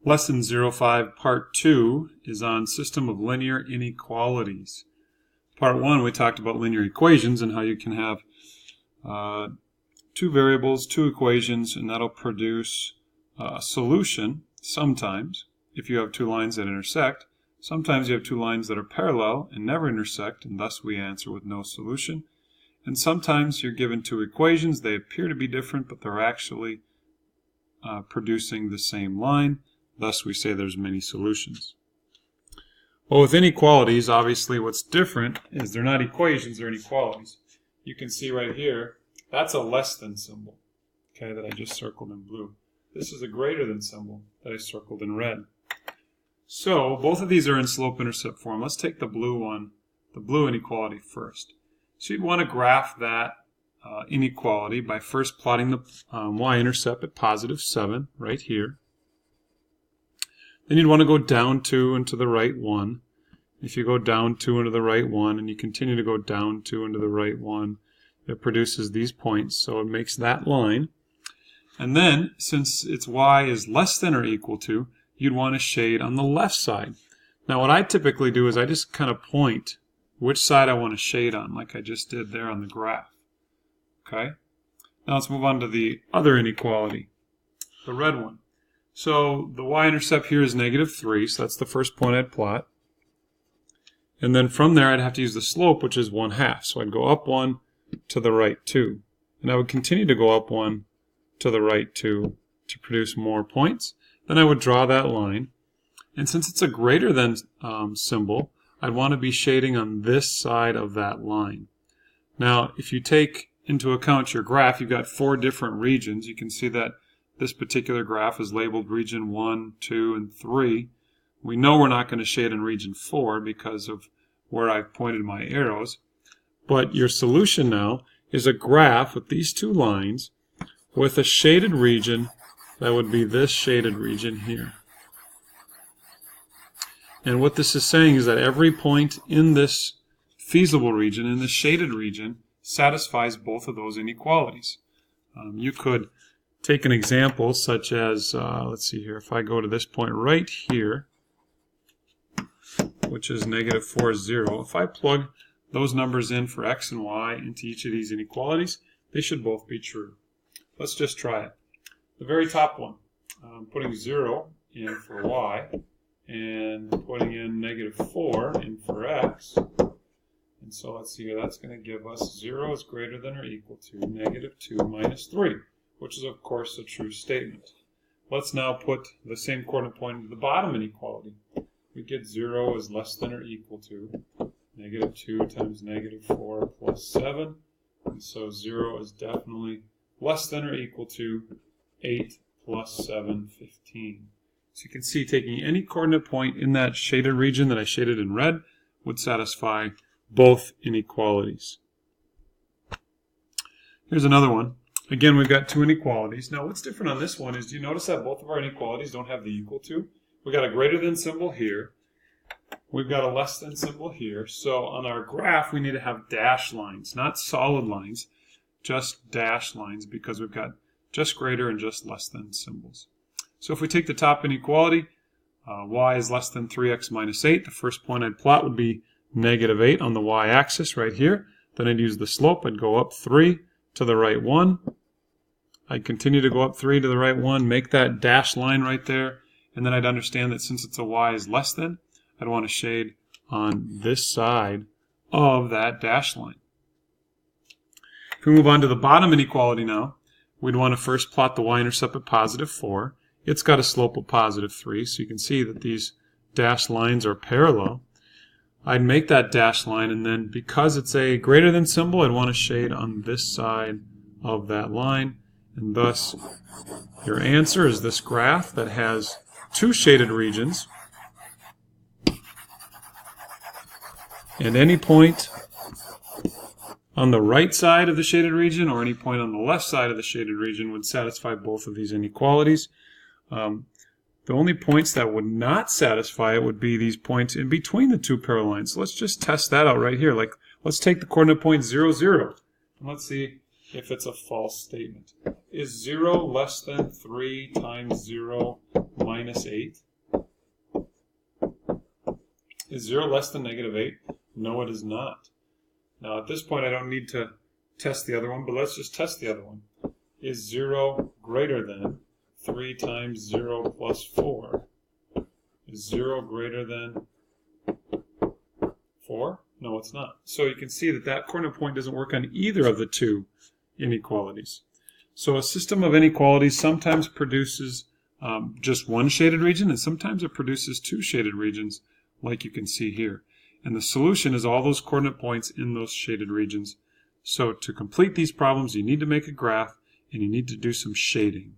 Lesson 05, Part 2 is on System of Linear Inequalities. Part 1, we talked about linear equations and how you can have two variables, two equations, and that'll produce a solution sometimes if you have two lines that intersect. Sometimes you have two lines that are parallel and never intersect, and thus we answer with no solution. And sometimes you're given two equations. They appear to be different, but they're actually producing the same line. Thus, we say there's many solutions. Well, with inequalities, obviously what's different is they're not equations, they're inequalities. You can see right here, that's a less than symbol, okay, that I just circled in blue. This is a greater than symbol that I circled in red. So, both of these are in slope-intercept form. Let's take the blue one, the blue inequality first. So you'd want to graph that inequality by first plotting the y-intercept at positive 7 right here. Then you'd want to go down 2 and to the right 1. If you go down 2 and to the right 1, and you continue to go down 2 and to the right 1, it produces these points, so it makes that line. And then, since its y is less than or equal to, you'd want to shade on the left side. Now what I typically do is I just kind of point which side I want to shade on, like I just did there on the graph. Okay? Now let's move on to the other inequality, the red one. So the y-intercept here is -3, so that's the first point I'd plot. And then from there I'd have to use the slope, which is 1/2. So I'd go up 1 to the right 2. And I would continue to go up 1 to the right 2 to produce more points. Then I would draw that line. And since it's a greater than symbol, I'd want to be shading on this side of that line. Now, if you take into account your graph, you've got 4 different regions. You can see that this particular graph is labeled region 1, 2, and 3. We know we're not going to shade in region 4 because of where I've pointed my arrows. But your solution now is a graph with these two lines with a shaded region that would be this shaded region here. And what this is saying is that every point in this feasible region, in this shaded region, satisfies both of those inequalities. You could take an example such as, let's see here, if I go to this point right here, which is -4, 0, if I plug those numbers in for x and y into each of these inequalities, they should both be true. Let's just try it. The very top one, putting 0 in for y, and putting in -4 in for x. And so let's see here, that's going to give us 0 is greater than or equal to -2 minus 3. Which is, of course, a true statement. Let's now put the same coordinate point into the bottom inequality. We get 0 is less than or equal to -2 times -4 plus 7. And so 0 is definitely less than or equal to 8 plus 7, 15. So you can see taking any coordinate point in that shaded region that I shaded in red would satisfy both inequalities. Here's another one. Again, we've got two inequalities. Now, what's different on this one is, do you notice that both of our inequalities don't have the equal to? We've got a greater than symbol here. We've got a less than symbol here. So on our graph, we need to have dash lines, not solid lines, just dash lines, because we've got just greater and just less than symbols. So if we take the top inequality, y is less than 3x minus 8. The first point I'd plot would be -8 on the y-axis right here. Then I'd use the slope. I'd go up 3 to the right 1. I'd continue to go up 3 to the right 1, make that dash line right there, and then I'd understand that since it's a y is less than, I'd want to shade on this side of that dash line. If we move on to the bottom inequality now, we'd want to first plot the y-intercept at +4. It's got a slope of +3, so you can see that these dash lines are parallel. I'd make that dash line, and then because it's a greater than symbol, I'd want to shade on this side of that line. And thus, your answer is this graph that has two shaded regions. And any point on the right side of the shaded region or any point on the left side of the shaded region would satisfy both of these inequalities. The only points that would not satisfy it would be these points in between the two parallel lines. So let's just test that out right here. Like, let's take the coordinate point 0, 0. And let's see if it's a false statement. Is 0 less than 3 times 0 minus 8? Is 0 less than negative 8? No, it is not. Now at this point I don't need to test the other one, but let's just test the other one. Is 0 greater than 3 times 0 plus 4? Is 0 greater than 4? No, it's not. So you can see that that corner point doesn't work on either of the two inequalities. So a system of inequalities sometimes produces just one shaded region, and sometimes it produces two shaded regions, like you can see here. And the solution is all those coordinate points in those shaded regions. So to complete these problems, you need to make a graph, and you need to do some shading.